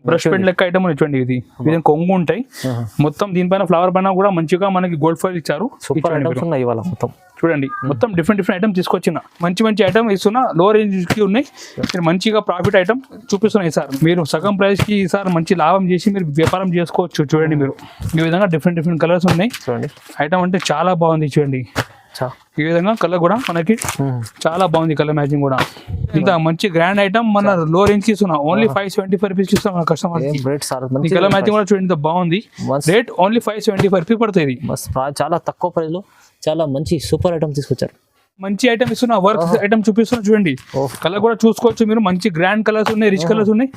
Brush paint లెక్క item చూడండి. ఇది కొంగు ఉంటాయి మొత్తం. దీనిపైన ఫ్లవర్ పైన కూడా మంచిగా మనకి గోల్డ్ ఫాయిల్ ఇచ్చారు. చూడండి మొత్తం డిఫరెంట్ ఐటమ్ తీసుకొచ్చిన మంచి ఐటమ్ ఇస్తున్నా. లో రేంజ్ కి ఉన్నాయి. మీరు మంచిగా ప్రాఫిట్ ఐటమ్ చూపిస్తున్నాయి సార్. మీరు సగం ప్రైస్ కి సార్ మంచి లాభం చేసి మీరు వ్యాపారం చేసుకోవచ్చు. చూడండి మీరు ఈ విధంగా డిఫరెంట్ కలర్స్ ఉన్నాయి. ఐటమ్ అంటే చాలా బాగుంది. చూడండి ఈ విధంగా కలర్ కూడా మనకి చాలా బాగుంది. కలర్ మ్యాచింగ్ కూడా ఇంత మంచి గ్రాండ్ ఐటమ్ మన లో రేంజ్ కి ఇస్తున్నా. ఓన్లీ 575 రూపీస్ ఇస్తాం మన కస్టమర్. కలర్ మ్యాచింగ్ కూడా చూడండి బాగుంది. రేట్ ఓన్లీ 575 రూపీస్ పడుతుంది. చాలా తక్కువ ప్రైస్ లో చాలా మంచి సూపర్ ఐటమ్ తీసుకొచ్చారు. మంచి ఐటమ్ ఇస్తున్నా. వర్క్ ఐటమ్ చూపిస్తున్నా చూడండి. కలర్ కూడా చూసుకోవచ్చు మీరు. మంచి గ్రాండ్ కలర్స్ ఉన్నాయి, రిచ్ కలర్స్ ఉన్నాయి.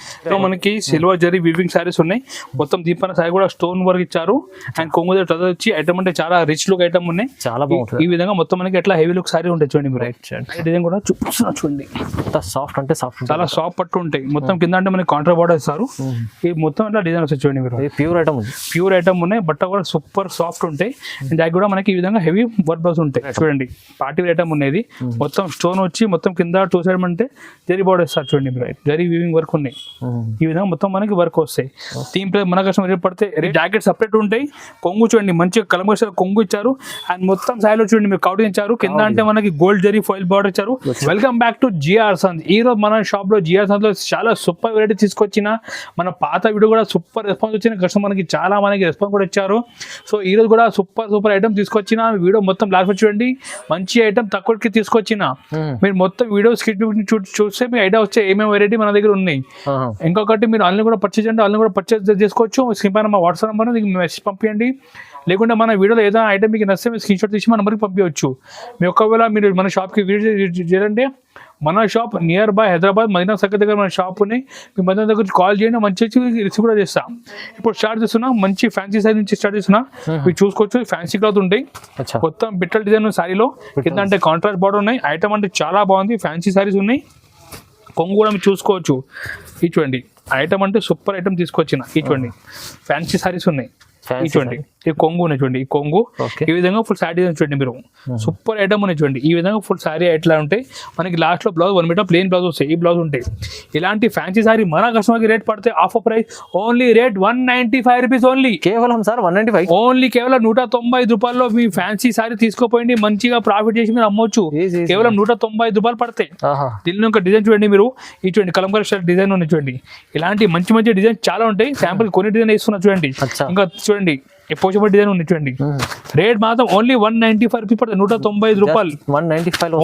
మనకి సిల్వర్ జరీ వీవింగ్ సారీస్ ఉన్నాయి. మొత్తం దీపన సారీ కూడా స్టోన్ వర్క్ ఇచ్చారు. అండ్ కొంగు వచ్చి ఐటమ్ అంటే చాలా రిచ్ లుక్ ఐటమ్ ఉన్నాయి. చాలా బాగుంటుంది. ఈ విధంగా మొత్తం మనకి ఎట్లా హెవీ లుక్ సారీ ఉంటాయి చూడండి. మీరు డిజైన్ కూడా చూపిస్తున్నా చూడండి. సాఫ్ట్ అంటే సాఫ్ట్, చాలా సాఫ్ట్ పట్టు ఉంటాయి. మొత్తం కింద అంటే మనకి కాంట్రా బార్డర్ ఇస్తారు. ఈ మొత్తం అట్లా డిజైన్ వస్తాయి చూడండి మీరు. ప్యూర్ ఐటమ్ ఉన్నాయి. బట్ట కూడా సూపర్ సాఫ్ట్ ఉంటాయి. దానికి కూడా మనకి ఈ విధంగా హెవీ వర్క్ బ్లౌజ్ ఉంటాయి చూడండి. పార్టీ వేర్ ఐటమ్ ఉన్నది. మొత్తం స్టోన్ వచ్చి మొత్తం కింద టూ సైడ్ అంటే జరీ బార్డర్ ఇస్తారు చూడండి. జరీ వీవింగ్ వర్క్ ఉన్నాయి. ఈ విధంగా మొత్తం మనకి వర్క్ వస్తాయి. థీమ్ ప్లస్ మన కస్టమర్ రేట్ పడితే జాకెట్ సపరేట్ ఉంటాయి. కొంగు చూడండి మంచిగా కలంబర్ కొంగు ఇచ్చారు. అండ్ మొత్తం సాయిలో చూడండి మీరు కౌటింగ్ ఇచ్చారు. కింద అంటే మనకి గోల్డ్ జరీ ఫాయిల్ బార్డర్ ఇచ్చారు. Welcome back to GR Sant. ఈ రోజు మన షాప్ లో జిఆర్ సంత్ లో చాలా సూపర్ వెరైటీ తీసుకొచ్చిన. మన పాత వీడియో కూడా సూపర్ రెస్పాన్స్ వచ్చిన. కస్టమర్ కి చాలా మనకి రెస్పాన్స్ కూడా ఇచ్చారు. సో ఈ రోజు కూడా సూపర్ ఐటమ్ తీసుకొచ్చిన. వీడియో మొత్తం లాస్ట్ చూడండి. మంచి ఐటమ్ తక్కువకి తీసుకొచ్చిన. మీరు మొత్తం వీడియో స్కిప్ చూస్తే మీ ఐడియా వచ్చే ఏమేమి వెరైటీ మన దగ్గర ఉన్నాయి. ఇంకొకటి మీరు ఆన్లైన్ కూడా పర్చేజ్ చేయండి. ఆన్లైన్ కూడా పర్చేజ్ చేసుకోవచ్చు. స్క్రీన్ పైన మా వాట్సాప్ నెంబర్ మెసేజ్ పంపించండి. లేకుంటే మన వీడియోలో ఏదైనా ఐటమ్ మీకు నచ్చితే మీరు స్క్రీన్ షాట్ తీసి మన నెంబర్కి పంపించవచ్చు. మీ ఒకవేళ మీరు మన షాప్కి విజిట్ చేయాలంటే మన shop nearby Hyderabad Madina circle దగ్గర మన షాప్ ఉన్నాయి. మీ మదీనా దగ్గర కాల్ చేయండి. మంచి రిసీవ్ కూడా చేస్తాం. ఇప్పుడు స్టార్ట్ చేస్తున్నా మంచి ఫ్యాన్సీ సైజ్ నుంచి స్టార్ట్ చేస్తున్నా. మీరు చూసుకోవచ్చు ఫ్యాన్సీ క్లాత్ ఉంటాయి. మొత్తం బిట్టల్ డిజైన్ సారీలో కింద అంటే కాంట్రాస్ట్ బార్డర్ ఉన్నాయి. ఐటమ్ అంటే చాలా బాగుంది. ఫ్యాన్సీ సారీస్ ఉన్నాయి. కొంగు కూడా మీరు చూసుకోవచ్చు. ఈ చూడండి ఐటమ్ అంటే సూపర్ ఐటమ్ తీసుకొచ్చిన. ఈ చూడండి ఫ్యాన్సీ సారీస్ ఉన్నాయి. ఈ చూడండి ఈ కొంగు ఉన్నాయి చూడండి. ఈ కొంగు ఈ విధంగా ఫుల్ శారీ చూడండి మీరు. సూపర్ ఐటమ్ ఉన్నాయి చూడండి. ఈ విధంగా ఫుల్ శారీ ఎట్లా ఉంటాయి మనకి. లాస్ట్ లో బ్లౌజ్ 1 మీటర్ ప్లెయిన్ బ్లౌజ్ వస్తాయి. ఈ బ్లౌజ్ ఉంటాయి. ఇలాంటి ఫ్యాన్సీ సారీ మన కస్టమర్ కి రేట్ పడితే offer price only rate 195 rupees only. కేవలం సార్ 195 ఓన్లీ. కేవలం 195 రూపాయల్లో మీ ఫ్యాన్సీ సారీ తీసుకోపోయింది. మంచిగా ప్రాఫిట్ చేసి మీరు అమ్మొచ్చు. కేవలం 195 రూపాయలు పడతాయి. దీనిలో ఒక డిజైన్ చూడండి మీరు. ఈ చూడండి కలంకారీ స్టైల్ డిజైన్ ఉన్నాయి చూడండి. ఇలాంటి మంచి డిజైన్ చాలా ఉంటాయి. శాంపుల్ కొన్ని డిజైన్ ఇస్తున్నా చూడండి. ఇంకా చూడండి పోచపట్టి డిజైన్ ఉంది చూడండి. రేట్ మాత్రం ఓన్లీ 195 రూపీస్ పడుతుంది. 195 రూపాయలు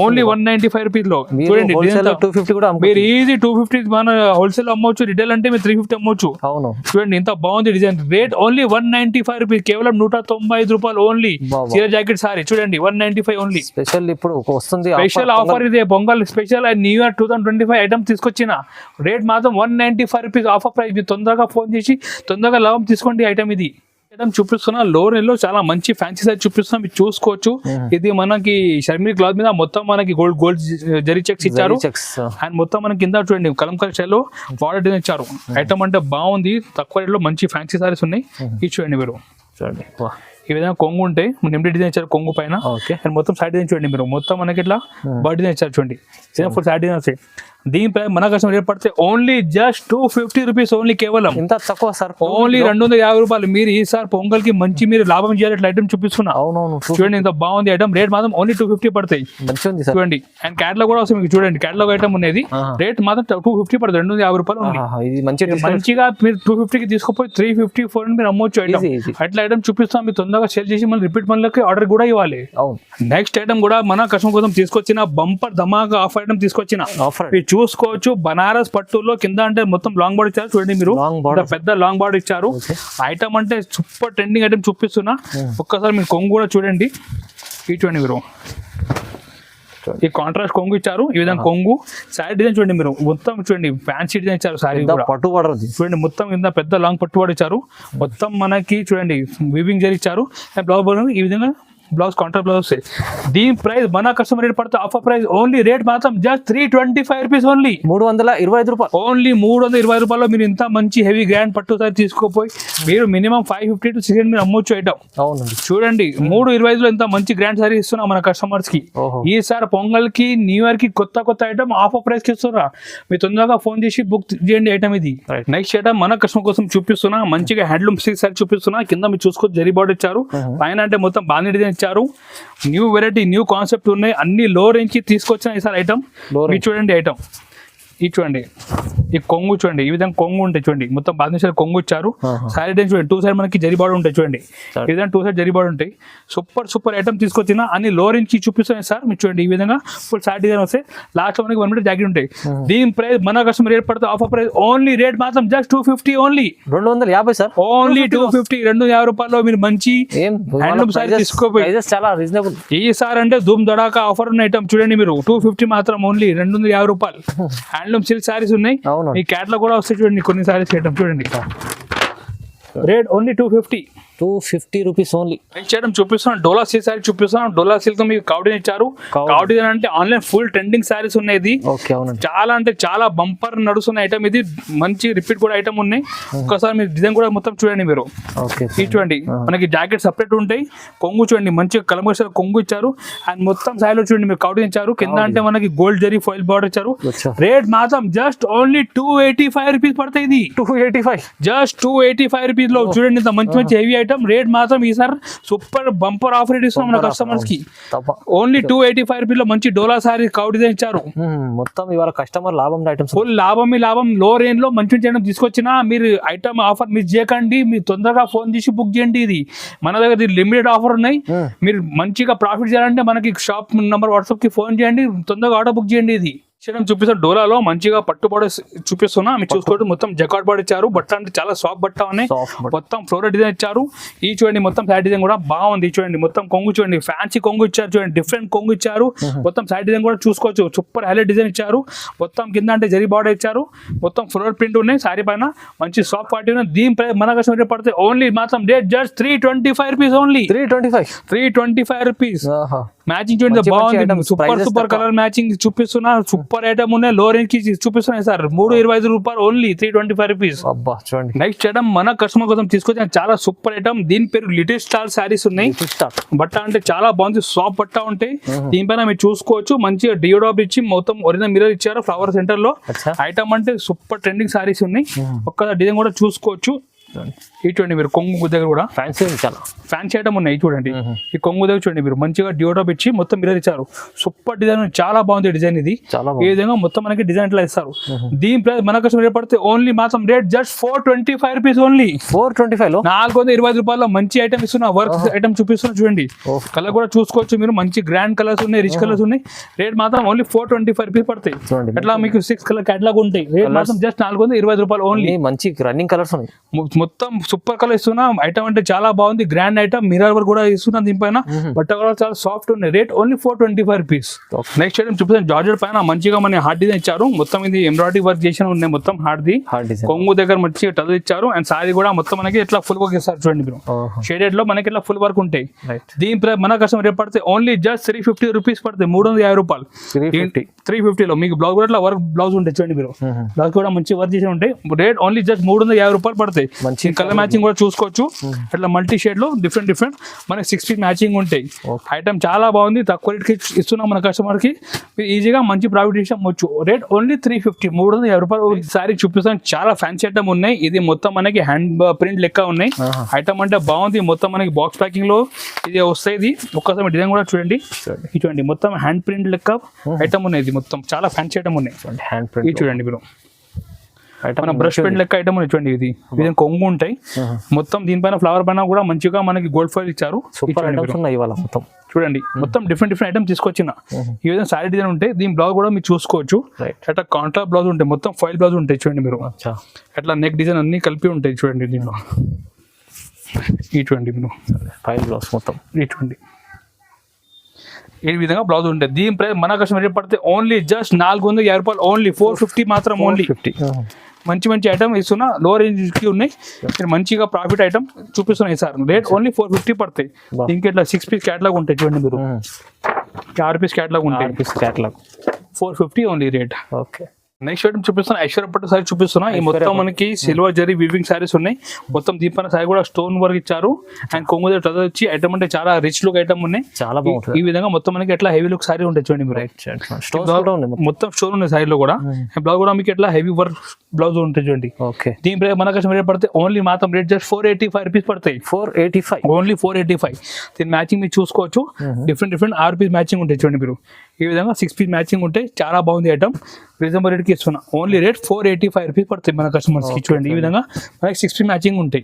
ఓన్లీ 195 రూపీస్ లో చూడండి. మీరు ఈజీ 250 మన హోల్సేల్ అమ్మవచ్చు. రిటైల్ అంటే మీరు 350 అమ్మవచ్చు. చూడండి ఇంత బాగుంది డిజైన్. Rate only 195 rupees. కేవలం 195 రూపాయలు ఓన్లీ. చీర జాకెట్ సారీ చూడండి 195 ఓన్లీ. స్పెషల్ ఇప్పుడు వస్తుంది స్పెషల్ ఆఫర్ ఇదే. Pongal special and new year 2025 item తీసుకొచ్చిన. రేట్ మాత్రం 195 రూపీస్ ఆఫర్ ప్రైస్. మీరు తొందరగా ఫోన్ చేసి తొందరగా లాభం తీసుకోండి. ఐటమ్ ఇది ఐటమ్ చూపిస్తున్నా. లో రేంజ్ లో చాలా మంచి ఫ్యాన్సీ సైజ్ చూపిస్తున్నా. మీరు చూసుకోవచ్చు. ఇది మనకి షర్మిల్ క్లాత్ మీద మొత్తం మనకి గోల్డ్ జరీ చెక్స్ ఇచ్చారు. అండ్ మొత్తం మనకి కింద చూడండి కలంకారీ స్టైల్ లో బార్డర్ డిజైన్ ఇచ్చారు. ఐటమ్ అంటే బాగుంది. తక్కువ రేట్ లో మంచి ఫ్యాన్సీ సారీస్ ఉన్నాయి. ఇది చూడండి మీరు. చూడండి ఈ విధంగా కొంగు ఉంటాయి. నిమ్డి డిజైన్ ఇచ్చారు కొంగు పైన. అండ్ మొత్తం సైడ్ డిజైన్ చూడండి మీరు. మొత్తం మనకి ఇట్లా బర్డ్ డిజైన్ ఇచ్చారు చూడండి. ఫుల్ సైడ్ డిజైన్ వస్తాయి. దీనిపై మన కస్టమర్ రేట్ పడితే ఓన్లీ జస్ట్ 250 రూపీస్ ఓన్లీ. కేవలం ఇంత తక్కువ సార్. ఓన్లీ 250 రూపాయలు. మీరు ఈసారి పొంగల్ కి మంచి మీరు లాభం చేయాలి. ఇట్లా ఐటమ్ చూపిస్తున్నా. చూడండి ఇంత బాగుంది ఐటమ్. రేట్ మాత్రం ఓన్లీ 250 పడతాయి. చూడండి అండ్ క్యాటలాగ్ కూడా వస్తుంది మీకు. చూడండి క్యాటలాగ్ ఐటమ్ ఉన్నది. రేట్ మాత్రం 250 పడుతుంది. 250 రూపాయలు మంచిగా మీరు 250 కి తీసుకుపోయి 350, 400 మీరు అమ్మొచ్చు ఐటమ్. అట్లా ఐటమ్ చూపిస్తాం. మీరు తొందరగా సేల్ చేసి మళ్ళీ రిపీట్ మనకి ఆర్డర్ కూడా ఇవ్వాలి. నెక్స్ట్ ఐటమ్ కూడా మన కస్టమర్ కోసం తీసుకొచ్చిన. బంపర్ ధమాకా ఆఫర్ ఐటమ్ తీసుకొచ్చిన. చూసుకోవచ్చు బనారస్ పట్టులో కింద అంటే మొత్తం లాంగ్ బార్డర్ ఇచ్చారు చూడండి మీరు. పెద్ద లాంగ్ బార్డర్ ఇచ్చారు. ఐటమ్ అంటే సూపర్ ట్రెండింగ్ ఐటమ్ చూపిస్తున్నా. ఒక్కసారి మీరు కొంగు కూడా చూడండి. ఈ చూడండి మీరు. ఈ కాంట్రాస్ట్ కొంగు ఇచ్చారు. ఈ విధంగా కొంగు సారీ డిజైన్ చూడండి మీరు. మొత్తం చూడండి ఫ్యాన్సీ డిజైన్ ఇచ్చారు. సారీ పట్టు బార్డర్ చూడండి. మొత్తం కింద పెద్ద లాంగ్ పట్టు బార్డర్ ఇచ్చారు. మొత్తం మనకి చూడండి వీవింగ్ జరీ ఇచ్చారు. బ్లౌజ్ ఈ విధంగా బ్లౌజ్ కాంట్రాస్ట్ బ్లౌజ్ వస్తాయి. దీని ప్రైస్ మన కస్టమర్ రేట్ పడితే ఆఫర్ ప్రైస్ ఓన్లీ రేట్ మాత్రం జస్ట్ 325 రూపీస్ ఓన్లీ. 325 రూపాయలు ఓన్లీ 320 రూపాయలు మీరు ఇంత మంచి హెవీ గ్రాండ్ పట్టు సారీ తీసుకోపోయి మీరు మినిమం 550 to 600 మీరు అమ్మొచ్చు ఐటమ్. అవునండి చూడండి 325 లో ఇంత మంచి గ్రాండ్ సారీ ఇస్తున్నాం మన కస్టమర్స్ కి. ఈసారి పొంగల్ కి న్యూ ఇయర్ కి కొత్త ఐటమ్ ఆఫర్ ప్రైస్ కి ఇస్తున్నా. మీరు తొందరగా ఫోన్ చేసి బుక్ చేయండి ఐటమ్ ఇది. నెక్స్ట్ ఐటమ్ మన కస్టమర్ కోసం చూపిస్తున్నా. మంచిగా హ్యాండ్లూమ్ సిల్క్ సారీ చూపిస్తున్నా. కింద మీరు చూసుకోవచ్చు జరీ బార్డర్ ఇచ్చారు. పైన అంటే మొత్తం బాగా డిజైన్ ఇచ్చారు. న్యూ వెరైటీ న్యూ కాన్సెప్ట్ ఉన్నాయి. అన్ని లో రేంజ్ కి తీసుకొచ్చిన ఈసారి ఐటమ్ మీరు చూడండి. ఐటమ్ ఇది చూడంండి. ఈ కొంగు చూడండి. ఈ విధంగా కొంగు ఉంటాయి చూడండి. మొత్తం 10 నిమిషాలు కొంగు ఇచ్చారు. సారీ డేన్ చూడండి. 2 సైడ్ మనకి జరీ బార్డర్ ఉంటాయి చూడండి. ఈ విధంగా 2 సైడ్ జరీ బార్డర్ ఉంటాయి. సూపర్ ఐటమ్ తీసుకొచ్చిన అన్ని లో రేంజ్ కి చూపిస్తున్నాయి సార్. మీరు చూడండి ఈ విధంగా ఫుల్ సారీ డిజైన్ వస్తాయి. లాస్ట్ లో మనకి 1 మీటర్ జాకెట్ ఉంటాయి. దీని ప్రైస్ మన కస్టమర్ రేట్ పడితే ఆఫర్ ప్రైస్ ఓన్లీ రేట్ మాత్రం జస్ట్ 250 ఓన్లీ. 250 సార్. ఓన్లీ 250 250 రూపాయలు మీరు మంచి హ్యాండ్లూమ్ సారీ తీసుకోపోయి చాలా రీజనబుల్. ఈసారి అంటే ధూమ్ దడాకా ఆఫర్ ఉన్న ఐటమ్ చూడండి మీరు. 250 మాత్రం ఓన్లీ 250 రూపాయలు. హ్యాండ్లూమ్ సిల్క్ సారీస్ ఉన్నాయి. ఈ క్యాట్లాగ్ కూడా వస్తాయి చూడండి. కొన్ని సారీస్ ఐటమ్ చూడండి. Rate only 250 rupees only. చేయడం చూపిస్తున్నాం. డోలా సిల్క్ సారీ చూపిస్తున్నాం. డోలా సిల్క్ మీకు కౌడిన్ ఇచ్చారు. కౌడిన్ అంటే ఆన్లైన్ ఫుల్ ట్రెండింగ్ సారీస్ ఉన్నాయి. ఇది చాలా అంటే చాలా బంపర్ నడుస్తున్న ఐటమ్. ఇది మంచి రిపీట్ కూడా ఐటమ్ ఉన్నాయి. ఒకసారి మీరు డిజైన్ కూడా మొత్తం చూడండి మీరు. ఇది చూడండి మనకి జాకెట్ సపరేట్ ఉంటాయి. కొంగు చూడండి మంచిగా కలంబర్ కొంగు ఇచ్చారు. అండ్ మొత్తం సారీలో చూడండి మీరు కౌడిన్ ఇచ్చారు. కింద అంటే మనకి గోల్డ్ జరీ ఫాయిల్ బార్డర్ ఇచ్చారు. రేట్ మాత్రం జస్ట్ ఓన్లీ 285 రూపీస్ పడతాయి. ఇది 285 జస్ట్ 285 రూపీస్ లో చూడండి. ఇంత మంచి హెవీ ఐటమ్. రేట్ మాత్రం ఈసారి సూపర్ బంపర్ ఆఫర్ రేట్ ఇస్తున్నాం మన కస్టమర్స్ కి. ఓన్లీ 285 రూపీస్ లో మంచి డోలా సారీ కౌ డిజైన్ ఇచ్చారు. మొత్తం ఇవాళ కస్టమర్ లాభం ఐటమ్స్ ఫుల్ లాభం. లో రేంజ్ లో మంచి ఐటమ్ తీసుకొచ్చినా మీరు ఐటమ్ ఆఫర్ మిస్ చేయకండి. మీరు తొందరగా ఫోన్ చేసి బుక్ చేయండి. ఇది మన దగ్గర లిమిటెడ్ ఆఫర్ ఉన్నాయి. మీరు మంచిగా ప్రాఫిట్ చేయాలంటే మనకి షాప్ నంబర్ వాట్సాప్ కి ఫోన్ చేయండి. తొందరగా ఆర్డర్ బుక్ చేయండి. ఇది చూపిస్తాను. డోలాలో మంచిగా పట్టుబడి చూపిస్తున్నా. మీరు చూసుకోండి మొత్తం జకాట్ బార్డర్ ఇచ్చారు. బట్ట అంటే చాలా సాఫ్ట్ బట్ట ఉన్నాయి. మొత్తం ఫ్లోరల్ డిజైన్ ఇచ్చారు. ఈ చూడండి మొత్తం సైడ్ డిజైన్ కూడా బాగుంది. చూడండి మొత్తం కొంగు చూడండి. ఫ్యాన్సీ కొంగు ఇచ్చారు. చూడండి డిఫరెంట్ కొంగు ఇచ్చారు. మొత్తం సైడ్ డిజైన్ కూడా చూసుకోవచ్చు. సూపర్ హైలైట్ డిజైన్ ఇచ్చారు. మొత్తం కింద అంటే జరీ బార్డర్ ఇచ్చారు. మొత్తం ఫ్లోరల్ ప్రింట్ ఉన్నాయి. సారీ పైన మంచి సాఫ్ట్ క్వాలిటీ ఉన్నాయి. దీని ప్రైస్ మన కస్టమర్ పడితే ఓన్లీ మాత్రం rate just 325 rupees only. 325 rupees. Matching చూడండి బాగుంది. సూపర్ కలర్ మ్యాచింగ్ చూపిస్తున్నా. సూపర్ ఐటమ్ ఉన్నాయి. లో రేంజ్ కి చూపిస్తున్నాయి సార్. 325 రూపాయలు ఓన్లీ 325 రూపీస్. నెక్స్ట్ ఐటమ్ మన కస్టమర్ కోసం తీసుకొచ్చిన చాలా సూపర్ ఐటమ్. దీని పేరు లిటిల్ స్టార్ సారీస్ ఉన్నాయి. బట్ట అంటే చాలా బాగుంది. సాఫ్ట్ బట్ట ఉంటాయి. దీనిపైన మీరు చూసుకోవచ్చు. మంచిగా డియోడాప్ ఇచ్చి మొత్తం ఒరిజినల్ మిర్రర్ ఇచ్చారు ఫ్లవర్ సెంటర్ లో. ఐటమ్ అంటే సూపర్ ట్రెండింగ్ సారీస్ ఉన్నాయి. ఒక్క డిజైన్ కూడా చూసుకోవచ్చు. ఇది చూడండి మీరు కొంగు దగ్గర కూడా ఫ్యాన్సీ ఐటమ్ ఉన్నాయి. చూడండి ఈ కొంగు దగ్గర చూడండి మీరు మంచిగా డియోడాప్ ఇచ్చి మొత్తం మిర్రర్ ఇచ్చారు. సూపర్ డిజైన్ చాలా బాగుంది డిజైన్. ఇది ఈ విధంగా మొత్తం మనకి డిజైన్ ఇట్లా ఇస్తారు. దీని ప్రైస్ మన కస్టమర్ పడితే ఓన్లీ మాత్రం రేట్ జస్ట్ 425 రూపీస్ ఓన్లీ. 425 420 రూపాయల్లో మంచి ఐటమ్ ఇస్తున్నా. వర్క్ ఐటమ్ చూపిస్తున్నా. చూడండి కలర్ కూడా చూసుకోవచ్చు మీరు. మంచి గ్రాండ్ కలర్స్ ఉన్నాయి. రిచ్ కలర్స్ ఉన్నాయి. రేట్ మాత్రం ఓన్లీ 425 రూపీస్ పడతాయి. అట్లా మీకు 6 కలర్ కేటలాగ్ ఉంటాయి. రేట్ మాత్రం జస్ట్ 420 రూపాయలు ఓన్లీ. మంచి రన్నింగ్ కలర్స్ ఉన్నాయి. మొత్తం సూపర్ కలర్ ఇస్తున్నా. ఐటమ్ అంటే చాలా బాగుంది. Grand item. మిర్రర్ వర్క్ కూడా ఇస్తున్నా. దీనిపైన బట్ట కూడా చాలా సాఫ్ట్ ఉన్నాయి. Rate only 425 rupees. Next item చూపిస్తాను. జార్జెట్ పైన మంచిగా మన హార్డ్ డిజైన్ ఇచ్చారు. మొత్తం ఇది ఎంబ్రాయిడరీ వర్క్ చేసిన ఉన్నాయి. మొత్తం హార్డ్ కొంగు దగ్గర మంచిగా టజల్ ఇచ్చారు. అండ్ సారీ కూడా మొత్తం మనకి ఇట్లా ఫుల్ వర్క్ ఇస్తారు. చూడండి మీరు షేడెడ్ లో మనకి ఇట్లా ఫుల్ వర్క్ ఉంటాయి. దీని ప్రైస్ మన కస్టమర్ రేట్ పడితే ఓన్లీ జస్ట్ 350 రూపీస్ పడతాయి. 350 రూపాయలు. 350 లో మీకు బ్లౌజ్ కూడా ఇట్లా వర్క్ బ్లౌజ్ ఉంటాయి. చూడండి మీరు బ్లౌజ్ కూడా మంచి వర్క్ చేసి ఉంటాయి. రేట్ ఓన్లీ జస్ట్ 350 రూపాయలు పడతాయి. మంచి కలర్ మ్యాచింగ్ కూడా చూసుకోవచ్చు. అట్లా మల్టీ షేడ్ లో డిఫరెంట్ మనకి 6 ఫీట్ మ్యాచింగ్ ఉంటాయి. ఐటమ్ చాలా బాగుంది. తక్కువ రేట్ కి ఇస్తున్నాం మన కస్టమర్ కి. ఈజీగా మంచి ప్రాఫిట్ ఇవ్వచ్చు. రేట్ ఓన్లీ 350 350 రూపాయలు. సారీ చూపిస్తాను. చాలా ఫ్యాన్సీ ఐటమ్ ఉన్నాయి. ఇది మొత్తం మనకి హ్యాండ్ ప్రింట్ లెక్క ఉన్నాయి. ఐటమ్ అంటే బాగుంది. మొత్తం మనకి బాక్స్ ప్యాకింగ్ లో ఇది వస్తాయి. ఇది ఒక్కసారి డిజైన్ కూడా చూడండి. చూడండి మొత్తం హ్యాండ్ ప్రింట్ లెక్క ఐటమ్ ఉన్నాయి. ఇది మొత్తం చాలా ఫ్యాన్సీ ఐటమ్ ఉన్నాయి. ఇది చూడండి మీరు మన బ్రష్ పెయింట్ లెక్క ఐటమ్ చూడండి. ఇది కొంగు ఉంటాయి. మొత్తం దీనిపైన ఫ్లవర్ పైన కూడా మంచిగా మనకి గోల్డ్ ఫాయిల్ ఇచ్చారు. చూడండి మొత్తం డిఫరెంట్ ఐటమ్ తీసుకొచ్చిన. ఈ విధంగా సారీ డిజైన్ ఉంటాయి. దీని బ్లౌజ్ కూడా మీరు చూసుకోవచ్చు. అట్లా కాంట్రాస్ట్ బ్లౌజ్ ఉంటాయి. మొత్తం ఫాయిల్ బ్లౌజ్ ఉంటాయి. చూడండి మీరు అట్లా నెక్ డిజైన్ అన్ని కలిపి ఉంటాయి. చూడండి దీంట్లో ఈ చూడండి మీరు ఫాయిల్ బ్లౌజ్ మొత్తం చూడండి ఈ విధంగా బ్లౌజ్ ఉంటుంది. దీని ప్రైస్ మన కస్టమర్ పడితే ఓన్లీ జస్ట్ 450 రూపాయలు ఓన్లీ. 450 మాత్రం ఓన్లీ. మంచి మంచి ఐటమ్ ఇస్తున్నా, లో రేంజ్ కి ఉన్నాయి. మీరు మంచిగా ప్రాఫిట్ ఐటమ్ చూపిస్తున్నాయి సార్. రేట్ ఓన్లీ 450 పడతాయి. ఇంకా ఇట్లా 6 పీస్ క్యాటలాగ్ ఉంటాయి చూడండి మీరు, 4 పీస్ క్యాటలాగ్ ఉంటాయి, catalogue 450 only rate. Okay. Next item చూపిస్తున్నా, ఐశ్వర్య పట్టు సారీ చూపిస్తున్నా. ఈ మొత్తం మనకి సిల్వర్ జరీ వీవింగ్ సారీస్ ఉన్నాయి. మొత్తం దీపాన సారీ కూడా స్టోన్ వర్క్ ఇచ్చారు. అండ్ కొంగు దగ్గర వచ్చి ఐటమ్ అంటే చాలా రిచ్ లుక్ ఐటమ్ ఉన్నాయి. చాలా బాగుంటుంది. ఈ విధంగా మొత్తం మనకి ఎట్లా హెవీ లుక్ సారీ ఉంటాయి చూడండి మీరు. మొత్తం స్టోన్ ఉన్నాయి సారీలో కూడా. బ్లౌజ్ కూడా మీకు ఎట్లా హెవీ వర్క్ బ్లౌజ్ ఉంటుంది చూడండి. ఓకే. దీని ప్రైస్ మన కోసం రేట్ పడితే ఓన్లీ మాత్రం రేట్ జస్ట్ 485 రూపీస్ పడతాయి. 485 ఓన్లీ 485. దీని మ్యాచింగ్ మీరు చూసుకోవచ్చు. డిఫరెంట్ 6 పీస్ మ్యాచింగ్ ఉంటాయి చూడండి మీరు. ఈ విధంగా 6 పీస్ మ్యాచింగ్ ఉంటాయి. చాలా బాగుంది ఐటమ్. రీజనబుల్ రేట్కి ఇస్తున్నా. ఓన్లీ రేట్ 485 రూపీస్ పడుతుంది మన కస్టమర్స్ కి. చూడండి ఈ విధంగా మనకి 6 పీస్ మ్యాచింగ్ ఉంటాయి.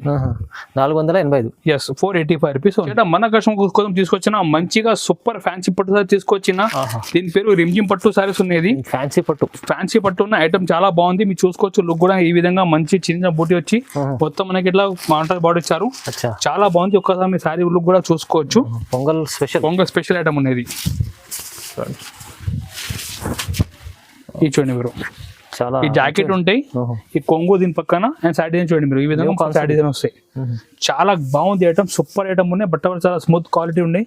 485. Yes 485 rupees. మన కస్టమర్ కోసం తీసుకొచ్చిన మంచిగా సూపర్ ఫ్యాన్సీ పట్టు సారీ తీసుకొచ్చిన. దీని పేరు రిమ్జిమ్ పట్టు సారీస్ ఉన్నది. ఫ్యాన్సీ పట్టు ఉన్న ఐటమ్ చాలా బాగుంది. మీరు చూసుకోవచ్చు. లుక్ కూడా ఈ విధంగా మంచి చిన్న బూటీ వచ్చి మొత్తం మనకి ఇట్లా మాంటర్ బాడీ ఇచ్చారు. చాలా బాగుంది. ఒక్కసారి మీ సారీ లుక్ కూడా చూసుకోవచ్చు. పొంగల్ స్పెషల్ ఐటమ్ ఉన్నది. ఈ చూడండి మీరు, చాలా ఈ జాకెట్ ఉంటాయి, ఈ కొంగు దీని పక్కన అండ్ సైడ్ డిజైన్ చూడండి మీరు. ఈ విధంగా సైడ్ డిజైన్ వస్తాయి. చాలా బాగుంది ఐటమ్. సూపర్ ఐటమ్ ఉన్నాయి. బట్ట చాలా స్మూత్ క్వాలిటీ ఉన్నాయి.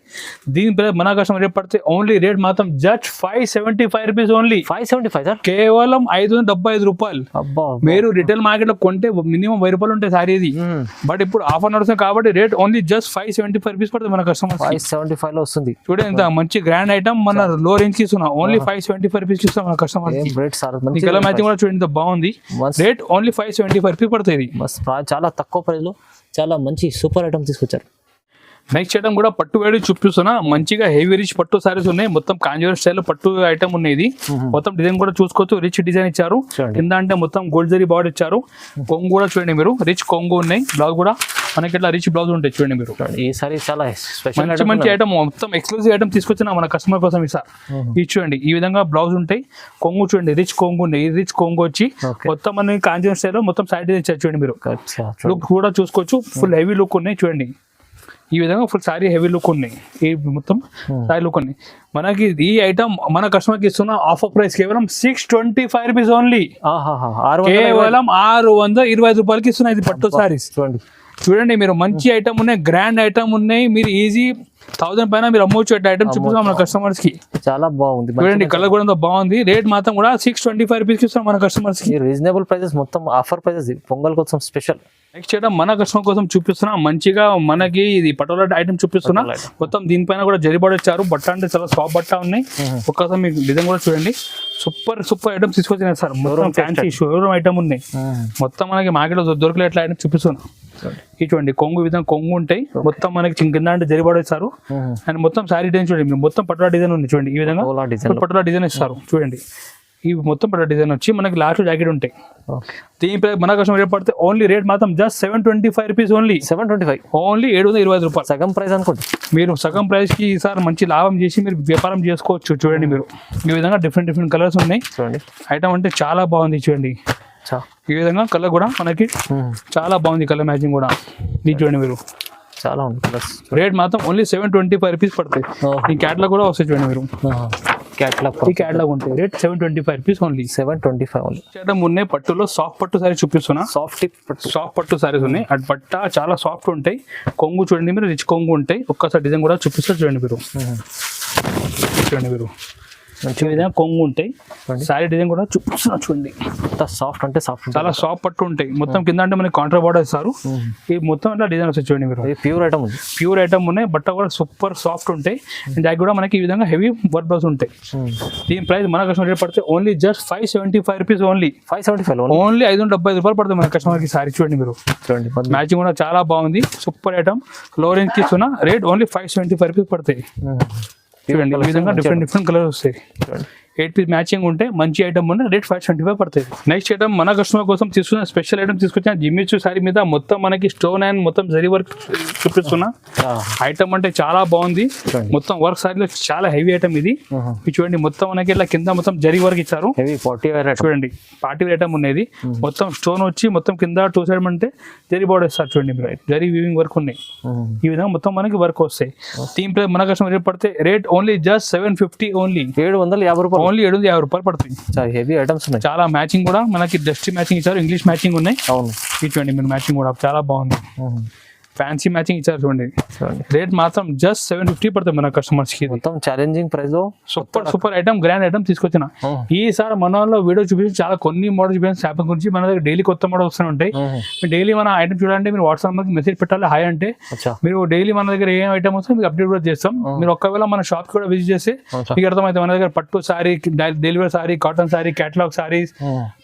దీని ప్రైస్ మన కస్టమర్ రేట్ పడితే ఓన్లీ రేట్ మాత్రం జస్ట్ 575 రూపీస్ ఓన్లీ. 575 సార్. కేవలం 575 రూపాయలు. మీరు రిటైల్ మార్కెట్ లో కొంటే మినిమం 1000 రూపాయలు ఉంటాయి సారీ ఇది. బట్ ఇప్పుడు ఆఫర్ నడుస్తుంది కాబట్టి రేట్ ఓన్లీ జస్ట్ 575 రూపీస్ పడుతుంది మన కస్టమర్. 575 లో వస్తుంది. చూడండి ఎంత మంచి గ్రాండ్ ఐటమ్. మన లో రేంజ్ కి ఇస్తున్నాం. ఓన్లీ 575 రూపీస్ ఇస్తాం మన కస్టమర్. కలర్ మ్యాచింగ్ కూడా చూడండి బాగుంది. రేట్ ఓన్లీ 575 రూపీస్ పడుతుంది. చాలా తక్కువ ప్రైస్ లో చాలా మంచి సూపర్ ఐటమ్ తీసుకొచ్చారు. నెక్స్ట్ ఐటమ్ కూడా పట్టు వేడి చూపిస్తున్నా. మంచిగా హెవీ రిచ్ పట్టు సారీస్ ఉన్నాయి. మొత్తం కాంజీవరం స్టైల్ పట్టు ఐటమ్ ఉన్నాయి. మొత్తం డిజైన్ కూడా చూసుకోవచ్చు. రిచ్ డిజైన్ ఇచ్చారు. కింద అంటే మొత్తం గోల్డ్ జరీ బార్డర్ ఇచ్చారు. కొంగు కూడా చూడండి మీరు, రిచ్ కొంగు ఉన్నాయి. బ్లౌజ్ కూడా మనకి ఇట్లా రిచ్ బ్లౌజ్ ఉంటాయి చూడండి మీరు. ఈ సారీ చాలా మంచి మంచి ఐటమ్, మొత్తం ఎక్స్క్లూజివ్ ఐటమ్ తీసుకొచ్చిన మన కస్టమర్ కోసం. ఈ సార్ ఇది చూడండి. ఈ విధంగా బ్లౌజ్ ఉంటాయి. కొంగు చూడండి, రిచ్ కొంగు ఉన్నాయి. రిచ్ కొంగు వచ్చి మొత్తం మనకి కాంజీవరం స్టైల్ మొత్తం సైడ్ డిజైన్ ఇచ్చారు చూడండి మీరు. లుక్ కూడా చూసుకోవచ్చు. ఫుల్ హెవీ లుక్ ఉన్నాయి చూడండి. ఈ విధంగా ఫుల్ సారీ హెవీ లుక్ ఉన్నాయి. ఈ మొత్తం సారీ లుక్ ఉన్నాయి. మనకి ఈ ఐటమ్ మన కస్టమర్ కి ఇస్తున్న ఆఫర్ ప్రైస్ కేవలం 625 రూపీస్ ఓన్లీ. కేవలం 625 రూపాయలకి ఇస్తున్నా ఇది పట్టు సారీస్. చూడండి మీరు, మంచి ఐటమ్ ఉన్నాయి, గ్రాండ్ ఐటమ్ ఉన్నాయి. మీరు ఈజీ 1000 పైన మీరు అమ్మవచ్చు. ఐటమ్ చూపిస్తాం మన కస్టమర్స్ కి. చాలా బాగుంది. చూడండి కలర్ కూడా బాగుంది. రేట్ మాత్రం కూడా 625 రూపీస్ ఇస్తాం మన కస్టమర్స్ కి. రీజనబుల్ ప్రైసెస్, మొత్తం ఆఫర్ ప్రైసెస్. పొంగల్ కోసం స్పెషల్. నెక్స్ట్ ఐటమ్ మన కస్టమర్ కోసం చూపిస్తున్నా. మంచిగా మనకి ఇది పటోలా ఐటమ్ చూపిస్తున్నా. మొత్తం దీనిపైన కూడా జరీ బార్డర్ ఇచ్చారు. బట్ట అంటే చాలా సాఫ్ట్ బట్ట ఉన్నాయి. ఒక్కసారి మీకు డిజైన్ కూడా చూడండి. సూపర్ ఐటమ్స్ తీసుకొచ్చినాయి సార్. మొత్తం ఫ్యాన్సీ షోరూమ్ ఐటమ్ ఉన్నాయి. మొత్తం మనకి మార్కెట్ లో దొరకలే ఎట్లా ఐటమ్ చూపిస్తున్నా. ఇటువంటి కొంగు విధంగా కొంగు ఉంటాయి. మొత్తం మనకి కింద అంటే జరీ బార్డర్ ఇస్తారు. అండ్ మొత్తం సారీ డిజైన్ చూడండి. మొత్తం పటోలా డిజైన్ ఉంది చూడండి. ఈ విధంగా పటోలా డిజైన్ ఇస్తారు చూడండి. ఈ మొత్తం పట్టు డిజైన్ వచ్చి మనకి లాస్ట్ జాకెట్ ఉంటాయి. దీని మన కస్టమర్ రేట్ పడితే ఓన్లీ రేట్ మాత్రం జస్ట్ 725 రూపీస్ ఓన్లీ. 725 ఓన్లీ 725 రూపాయలు. సగం ప్రైస్ అనుకోండి. మీరు సగం ప్రైస్ కి ఈసారి మంచి లాభం చేసి మీరు వ్యాపారం చేసుకోవచ్చు. చూడండి మీరు, ఈ విధంగా డిఫరెంట్ కలర్స్ ఉన్నాయి. చూడండి ఐటమ్ అంటే చాలా బాగుంది. చూడండి ఈ విధంగా కలర్ కూడా మనకి చాలా బాగుంది. కలర్ మ్యాచింగ్ కూడా ఇది చూడండి మీరు. చాలా ఉంది కలర్స్. రేట్ మాత్రం ఓన్లీ 725 రూపీస్ పడుతుంది. ఈ క్యాటలాగ్ కూడా వస్తాయి చూడండి మీరు. క్యాటలాగ్ ఉంటాయి. Rate 725 rupees only. 725 ఓన్లీ. ఉన్నాయి పట్టులో సాఫ్ట్ పట్టు సారీ చూపిస్తున్నా. సాఫ్ట్ పట్టు సారీస్ ఉన్నాయి. అటు బట్ట చాలా సాఫ్ట్ ఉంటాయి. కొంగు చూడండి మీరు, రిచ్ కొంగు ఉంటాయి. ఒక్కసారి డిజైన్ కూడా చూపిస్తారు చూడండి మీరు. మంచి విధంగా కొంగు ఉంటాయి. సారీ డిజైన్ కూడా చూపిస్తున్నా చూడండి. సాఫ్ట్ అంటే సాఫ్ట్, చాలా సాఫ్ట్ పట్టు ఉంటాయి. మొత్తం కింద అంటే మనకి కాంట్రా బార్డర్ ఇస్తారు. ఈ మొత్తం అట్లా డిజైన్ వస్తాయి చూడండి మీరు. ప్యూర్ ఐటమ్ ఉన్నాయి. బట్ట కూడా సూపర్ సాఫ్ట్ ఉంటాయి. దానికి కూడా మనకి ఈ విధంగా హెవీ వర్క్ బ్లౌజ్ ఉంటాయి. దీని ప్రైస్ మన కస్టమర్ రేట్ పడితే only just 575 rupees only. 575 only 575 రూపాయలు పడుతుంది మన కస్టమర్ కి సారీ. చూడండి మీరు, మ్యాచింగ్ కూడా చాలా బాగుంది. Super item. లో రేంజ్ కి ఇస్తున్నా. రేట్ ఓన్లీ 575 రూపీస్ పడతాయి. చూడండి ఈ విధంగా డిఫరెంట్ కలర్స్ వస్తాయి. 8 పీస్ మ్యాచింగ్ ఉంటే మంచి ఐటమ్ ఉంటే రేట్ 525 పడుతుంది. నెక్స్ట్ ఐటమ్ మన కస్టమర్ కోసం తీసుకున్న స్పెషల్ ఐటమ్ తీసుకొచ్చిన జిమ్మిచు సారీ మీద మొత్తం మనకి స్టోన్ అండ్ మొత్తం జరీ వర్క్ చూపిస్తున్నా. ఐటమ్ అంటే చాలా బాగుంది. మొత్తం వర్క్ సారీలో చాలా హెవీ ఐటమ్ ఇది. చూడండి మొత్తం మనకి ఇట్లా కింద మొత్తం జరీ వర్క్ ఇచ్చారు. చూడండి పార్టీ వేర్ ఐటమ్ ఉన్నది. మొత్తం స్టోన్ వచ్చి మొత్తం కింద 2 సైడ్ అంటే జరీ బోర్డర్ ఇస్తారు చూడండి. జరీ వీవింగ్ వర్క్ ఉన్నాయి. ఈ విధంగా మొత్తం మనకి వర్క్ వస్తాయి. దీని మన కస్టమర్ రేట్ పడితే రేట్ ఓన్లీ జస్ట్ 750 ఓన్లీ. 750 రూపాయలు. ఓన్లీ 750 రూపాయలు పడుతుంది. చాలా హెవీ ఐటమ్స్ ఉన్నాయి. చాలా మ్యాచింగ్ కూడా మనకి డస్ట్ మ్యాచింగ్ ఇచ్చారు, ఇంగ్లీష్ మ్యాచింగ్ ఉన్నాయి. అవును, చూడండి మీరు మ్యాచింగ్ కూడా చాలా బాగుంది, ఫ్యాన్సీ మ్యాచింగ్ ఇచ్చారు చూడండి. రేట్ మాత్రం జస్ట్ 750 పడుతుంది మన కస్టమర్స్ కి. మొత్తం ఛాలెంజింగ్ ప్రైస్ లో సూపర్ ఐటమ్, గ్రాండ్ ఐటమ్ తీసుకొచ్చిన. ఈసారి మన వాళ్ళు వీడియో చూపించి చాలా కొన్ని మోడల్స్ చూపించిన షాపింగ్ గురించి. మన దగ్గర డైలీ కొత్త మోడల్ వస్తూనే ఉంటాయి. మీరు డైలీ మన ఐటమ్ చూడాలంటే మీరు వాట్సాప్ మనకి మెసేజ్ పెట్టాలి, హాయ్ అంటే మీరు డైలీ మన దగ్గర ఏం ఐటమ్ వస్తే మీకు అప్డేట్ కూడా చేస్తాం. మీరు ఒక్కవేళ మన షాప్ కూడా విజిట్ చేస్తే మీకు అర్థమైతే మన దగ్గర పట్టు sorry, delivery sorry, cotton sorry, catalogue saris,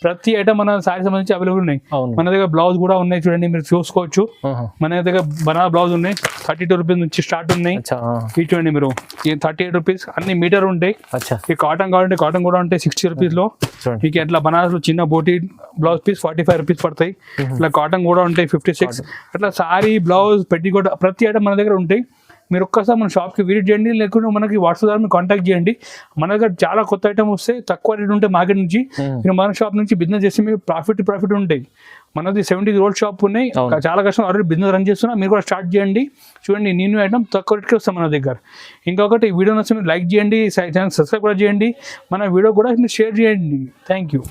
ప్రతి ఐటమ్ మన సారీ సంబంధించి అవైలబుల్ ఉన్నాయి. మన దగ్గర బ్లౌజ్ కూడా ఉన్నాయి చూడండి, మీరు చూసుకోవచ్చు. మన దగ్గర బనానా బ్లౌజ్ ఉన్నాయి, 32 రూపీస్ నుంచి స్టార్ట్ ఉన్నాయి. చూడండి మీరు 38 రూపీస్ అన్ని మీటర్ ఉంటాయి. ఈ కాటన్ కావాలంటే కాటన్ కూడా ఉంటాయి 60 రూపీస్ లో. మీకు అట్లా బనారస్ లో చిన్న బోటీ బ్లౌజ్ పీస్ 45 రూపీస్ పడతాయి. ఇట్లా కాటన్ కూడా ఉంటాయి 56. అట్లా సారీ, బ్లౌజ్, పెట్టికోట్ ప్రతి ఐటమ్ మన దగ్గర ఉంటాయి. మీరు ఒక్కసారి మన షాప్కి విజిట్ చేయండి, లేకుంటే మనకి వాట్సాప్ ద్వారా మీరు కాంటాక్ట్ చేయండి. మన దగ్గర చాలా కొత్త ఐటమ్ వస్తే తక్కువ రేట్ ఉంటాయి మార్కెట్ నుంచి. మీరు మన షాప్ నుంచి బిజినెస్ చేస్తే మీకు ప్రాఫిట్ ఉంటాయి. మనది 70 రోడ్ షాప్ ఉన్నాయి, చాలా కష్టం ఆల్రెడీ బిజినెస్ రన్ చేస్తున్నా. మీరు కూడా స్టార్ట్ చేయండి. చూడండి నేను ఐటమ్ తక్కువ రేట్కి వస్తాం మన దగ్గర. ఇంకొకటి వీడియో నచ్చితే మీరు లైక్ చేయండి, ఛానల్ సబ్స్క్రైబ్ కూడా చేయండి, మన వీడియో కూడా మీరు షేర్ చేయండి. Thank you.